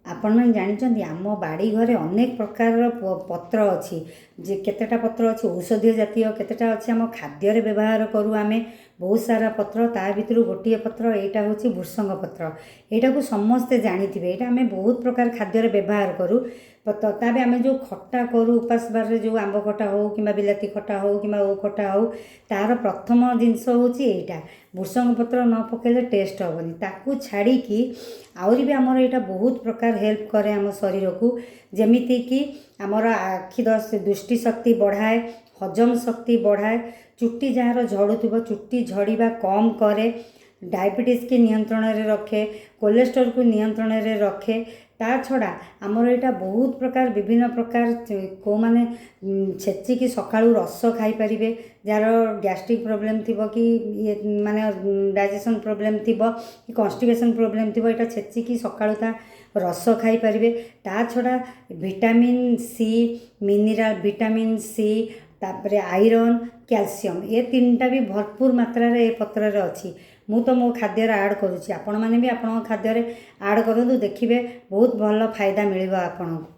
आपण मैंने जानते आम बाड़ी घरे अनेक प्रकार पत्र अच्छी जे केतेटा पत्र अच्छी औषधीय जातीय केतेटा अच्छी आम खाद्य व्यवहार करूँ आम बहुत सारा पत्र ता भितर गोटे पत्र यहाँ हूँ भृषंग पत्र यहाँ को समस्ते जानी यहाँ आम बहुत प्रकार खाद्य व्यवहार करूँ तथापि आम जो खट्टा करूँ उपास बार जो आंब खट्टा हो कि बिलाती खट्टा हो कि ओ खट्टा हो तार प्रथम जिनस हूँ यहाँ भृषंग पत्र न पकेले टेस्ट हेनी ताकू छाड़ी आहरी भी आमर यहाँ बहुत प्रकार हेल्प करे आम शरीर को जमीती कि आमर आखि दृष्टि शक्ति बढ़ाए हजम शक्ति बढ़ाए चुट्टी जार झड़ुव चुट्टी झड़वा कम करे डायबिटीज के नियंत्रण रे रखे कोलेस्ट्रोल को नियंत्रण रे रखे ता छड़ा आमर यहाँ बहुत प्रकार विभिन्न प्रकार को माने छेचिकी सकाळू रस खाई पारिबे जार गैस्ट्रिक प्रॉब्लम थिबो कि ये माने डाइजेशन प्रॉब्लम थिबो कि कॉन्स्टिपेशन प्रॉब्लम थिबो एटा छेचिकी सकाळू ता रस खाई पारिबे ता छड़ा vitamin C mineral vitamin C तापरे आयरन कैल्शियम ये तीनटा भी भरपूर मात्रा रे पत्र रे अच्छी मु तो मो खाद्य ऐड करुच्ची आपण मैंने भी आपण खाद्य ऐड करूँ देखिए बहुत भल फायदा मिल आपको।